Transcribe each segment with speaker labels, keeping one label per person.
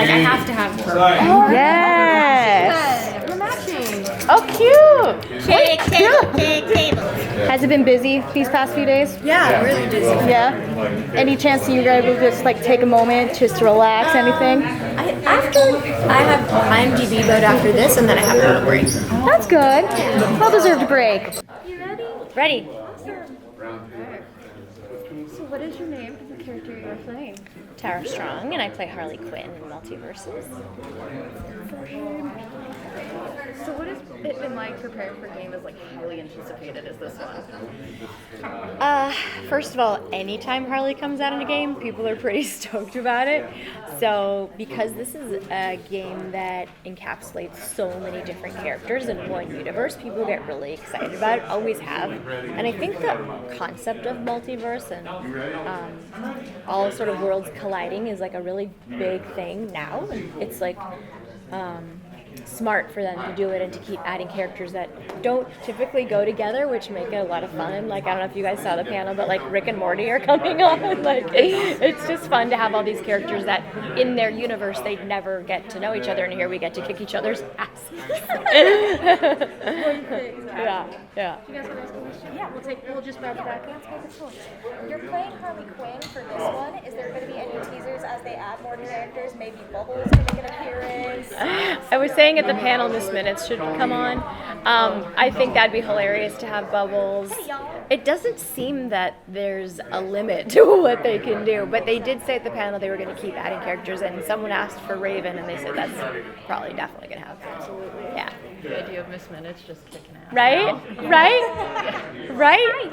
Speaker 1: like, I have to have her.
Speaker 2: Oh, yes.
Speaker 1: We're matching.
Speaker 2: Oh, cute.
Speaker 3: Shake table.
Speaker 2: Has it been busy these past few days?
Speaker 1: Yeah, really busy.
Speaker 2: Yeah. Any chance that you guys will just like take a moment just to relax? Anything?
Speaker 1: After I have IMDb mode after this, and then I have a little break.
Speaker 2: That's good. Well deserved break.
Speaker 3: You ready?
Speaker 2: Ready.
Speaker 3: So what is your name of the character you're playing?
Speaker 2: Tara Strong, and I play Harley Quinn in MultiVersus.
Speaker 3: So what has it been like preparing for a game as like highly anticipated as this one?
Speaker 2: First of all, anytime Harley comes out in a game, people are pretty stoked about it. So because this is a game that encapsulates so many different characters in one universe, people get really excited about it, always have. And I think the concept of multiverse and all sort of worlds colliding is like a really big thing now. It's like smart for them to do it and to keep adding characters that don't typically go together, which make it a lot of fun. Like, I don't know if you guys saw the panel, but like Rick and Morty are coming on. Like, it's just fun to have all these characters that in their universe they'd never get to know each other, and here we get to kick each other's asses. Yeah.
Speaker 3: You guys want to ask a question? Yeah, we'll just grab it back.
Speaker 4: You're playing Harley Quinn for this one. Is there going to be any teasers as they add more characters? Maybe Bubbles can make an appearance?
Speaker 2: I was saying at the panel Miss Minutes should come on. I think that'd be hilarious to have Bubbles. It doesn't seem that there's a limit to what they can do, but they did say at the panel they were going to keep adding characters, and someone asked for Raven, and they said that's probably definitely going to happen. Absolutely. Yeah.
Speaker 3: The idea of Miss Minutes just kicking ass.
Speaker 2: Right? Right? Right?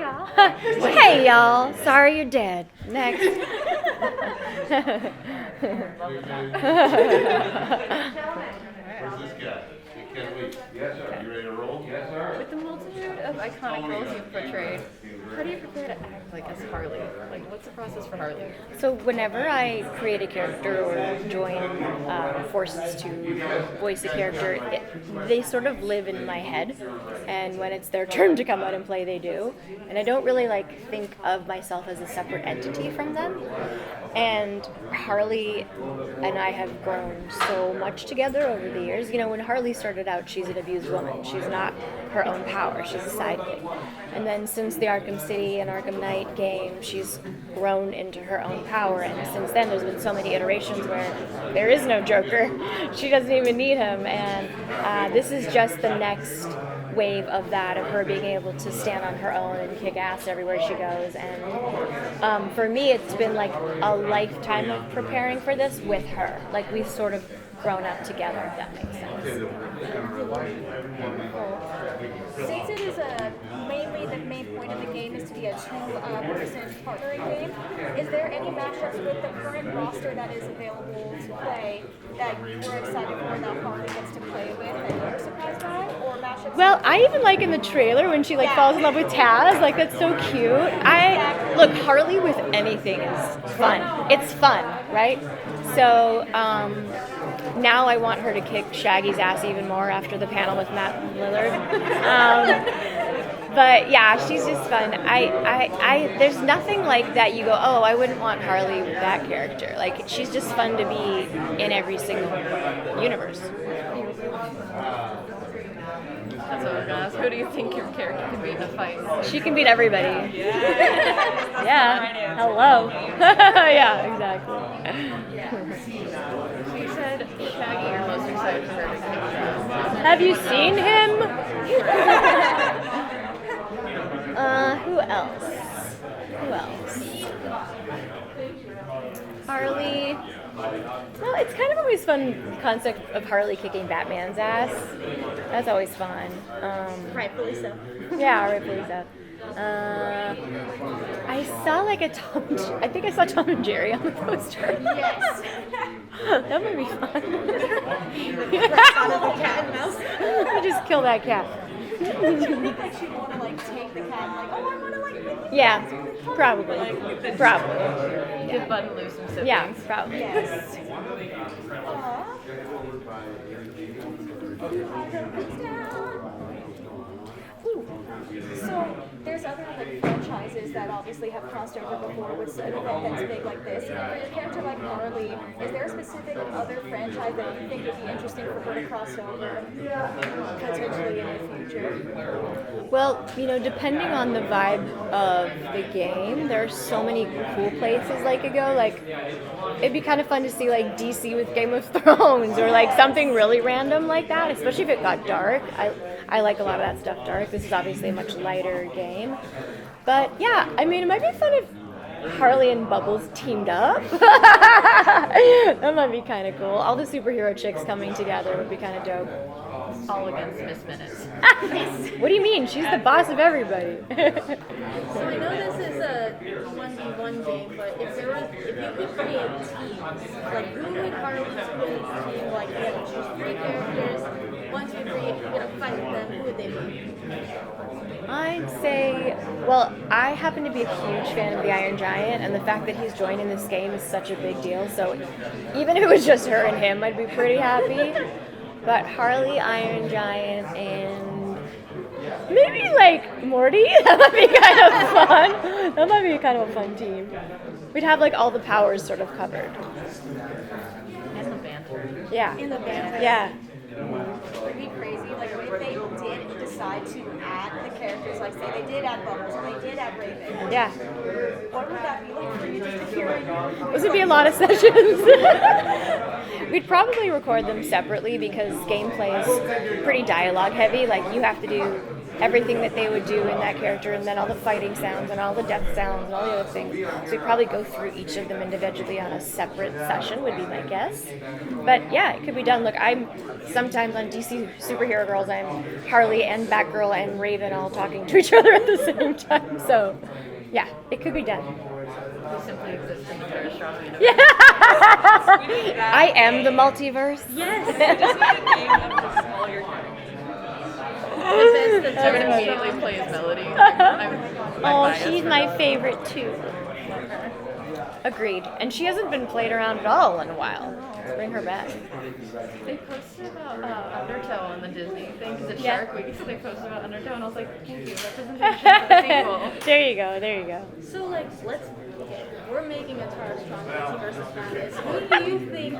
Speaker 2: Hey, y'all. Sorry you're dead. Next.
Speaker 5: Where's this guy? You can't wait. Yes, sir. You ready to roll? Yes, sir.
Speaker 3: With the multitude of iconic roles you've portrayed, how do you prepare to act like as Harley? Like, what's the process for Harley?
Speaker 2: So whenever I create a character or join forces to voice a character, they sort of live in my head, and when it's their turn to come out and play, they do. And I don't really like think of myself as a separate entity from them. And Harley and I have grown so much together over the years. You know, when Harley started out, she's an abused woman. She's not her own power. She's a sidekick. And then since the Arkham City and Arkham Knight game, she's grown into her own power. And since then, there's been so many iterations where there is no Joker. She doesn't even need him. And this is just the next wave of that, of her being able to stand on her own and kick ass everywhere she goes. And for me, it's been like a lifetime of preparing for this with her. Like, we've sort of grown up together, if that makes sense.
Speaker 4: Since it is mainly the main point of the game is to be a two-person partnering game, is there any matchups with the current roster that is available to play that you were excited for that Harley gets to play with that you were surprised by? Or matchups?
Speaker 2: Well, I even like in the trailer when she falls in love with Taz. Like, that's so cute. Look, Harley with anything is fun. It's fun, right? So now I want her to kick Shaggy's ass even more after the panel with Matt Lillard. But yeah, she's just fun. There's nothing like that you go, oh, I wouldn't want Harley with that character. Like, she's just fun to be in every single universe.
Speaker 3: That's what I was gonna ask. Who do you think your character could beat in a fight?
Speaker 2: She can beat everybody. Yeah. Hello. Yeah, exactly.
Speaker 3: You said Shaggy, you're most excited for her to kick ass.
Speaker 2: Have you seen him? Who else? Harley. Well, it's kind of always fun concept of Harley kicking Batman's ass. That's always fun.
Speaker 4: Rightfully so.
Speaker 2: Yeah, rightfully so. I saw I think I saw Tom and Jerry on the poster.
Speaker 4: Yes.
Speaker 2: That would be fun.
Speaker 4: Out of the cat and mouse.
Speaker 2: I just kill that cat.
Speaker 4: Do you think that you want to take the cat and oh, I want to
Speaker 2: Yeah, probably. Probably.
Speaker 3: Give Button loose some siblings.
Speaker 2: Yeah, probably.
Speaker 4: Yes. Ooh. So there's there's other like franchises that obviously have crossed over before with an event that's big like this. For your character like Harley, is there a specific other franchise that you think would be interesting for her to cross over potentially in the future?
Speaker 2: Well, you know, depending on the vibe of the game, there are so many cool places I could go. Like, it'd be kind of fun to see like DC with Game of Thrones or like something really random like that, especially if it got dark. I like a lot of that stuff dark. This is obviously a much lighter game. But yeah, I mean, it might be fun if Harley and Bubbles teamed up. That might be kind of cool. All the superhero chicks coming together would be kind of dope.
Speaker 3: All against Miss Minutes.
Speaker 2: What do you mean? She's the boss of everybody.
Speaker 6: So I know this is a 1v1 game, but if you could create teams, like who would Harley create a team? Like you have to choose 3 characters. Once you create, you're gonna fight them. Who would they be?
Speaker 2: I'd say, well, I happen to be a huge fan of the Iron Giant, and the fact that he's joining this game is such a big deal. So even if it was just her and him, I'd be pretty happy. But Harley, Iron Giant, and maybe like Morty. That might be kind of fun. That might be kind of a fun team. We'd have like all the powers sort of covered.
Speaker 3: And the banter.
Speaker 2: Yeah.
Speaker 4: In the band.
Speaker 2: Yeah.
Speaker 4: Would be crazy. Like if they did decide to add the characters, like say they did add Bubbles and they did add Raven.
Speaker 2: Yeah.
Speaker 4: What would that be like for you just to hear it?
Speaker 2: This would be a lot of sessions. We'd probably record them separately because gameplay is pretty dialogue heavy. Like you have to do everything that they would do in that character, and then all the fighting sounds and all the death sounds and all the other things. So we'd probably go through each of them individually on a separate session would be my guess. But yeah, it could be done. Look, I'm sometimes on DC Superhero Girls, I'm Harley and Batgirl and Raven all talking to each other at the same time. So yeah, it could be done.
Speaker 3: We simply exist in the catastrophic universe.
Speaker 2: Yeah. I am the multiverse.
Speaker 3: Yes! I just need a name of just all your characters. I would immediately play his melody.
Speaker 2: Oh, she's my favorite too. Agreed. And she hasn't been played around at all in a while. Let's bring her back.
Speaker 3: They posted about Undertow on the Disney thing because it's
Speaker 2: Yeah.
Speaker 3: Shark Week, so they posted about Undertow, and I was like, thank you, representation for the sequel.
Speaker 2: There you go. There you go.
Speaker 6: So like, we're making a Tara Strong MultiVersus madness. Who do you think,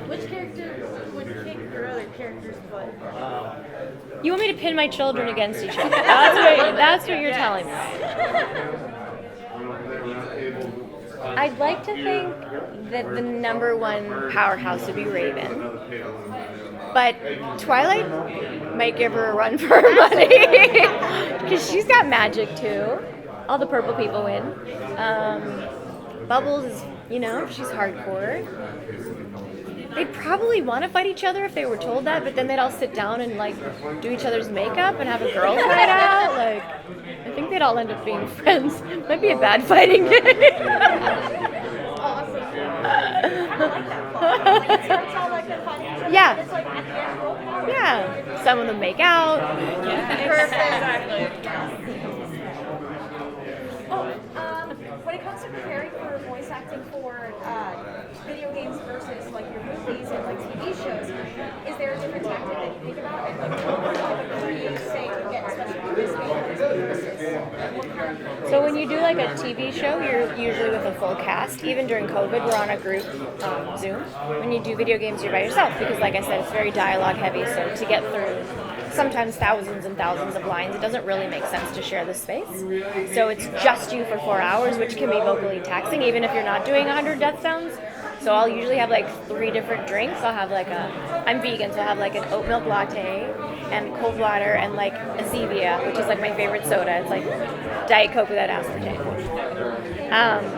Speaker 6: which character would kick your other character's butt?
Speaker 2: You want me to pin my children against each other? That's what you're telling me. I'd like to think that the #1 powerhouse would be Raven. But Twilight might give her a run for her money. Because she's got magic too. All the purple people win. Bubbles is, you know, she's hardcore. They'd probably want to fight each other if they were told that, but then they'd all sit down and like do each other's makeup and have a girls' night out. Like, I think they'd all end up being friends. Might be a bad fighting game.
Speaker 4: Awesome. I like that part. Like, it starts out like they're fighting each other,
Speaker 2: Yeah.
Speaker 4: but it's like at the end, girl power.
Speaker 2: Yeah, some of them make out.
Speaker 3: Perfect.
Speaker 4: Oh, when it comes to preparing for voice acting for video games versus like your movies and like TV shows, is there a different tactic that you think about? And like, what do you say to get, especially for this game versus what kind of
Speaker 2: So when you do like a TV show, you're usually with a full cast. Even during COVID, we're on a group Zoom. When you do video games, you're by yourself because, like I said, it's very dialogue heavy. So to get through sometimes thousands and thousands of lines, it doesn't really make sense to share the space. So it's just you for 4 hours, which can be vocally taxing, even if you're not doing 100 death sounds. So I'll usually have like 3 different drinks. I'll have like I'm vegan, so I'll have like an oat milk latte and cold water and like a Zevia, which is like my favorite soda. It's like Diet Coke without aspartame.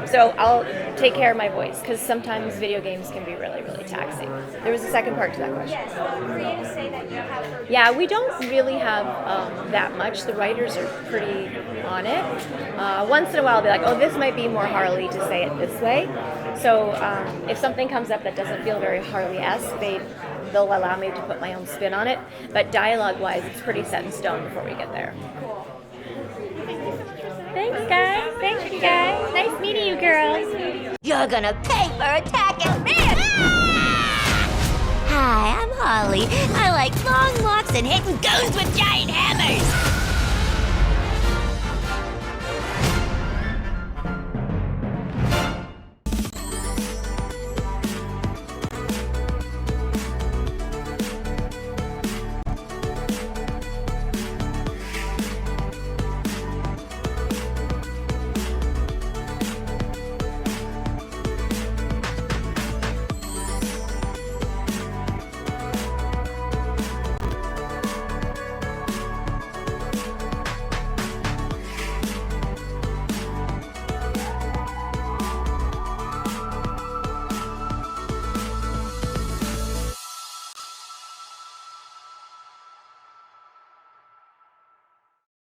Speaker 2: So I'll take care of my voice because sometimes video games can be really, really taxing. There was a second part to that question.
Speaker 4: yes, the creators say that you have for
Speaker 2: Yeah, we don't really have that much. The writers are pretty on it. Once in a while, I'll be like, oh, this might be more Harley to say it this way. So if something comes up that doesn't feel very Harley-esque, they'll allow me to put my own spin on it. But dialogue-wise, it's pretty set in stone before we get there.
Speaker 4: cool.
Speaker 2: Thanks, guys. Thanks, you guys. Nice meeting you, girls.
Speaker 7: You're gonna pay for attacking me! Hi, I'm Holly. I like long walks and hitting goons with giant hammers.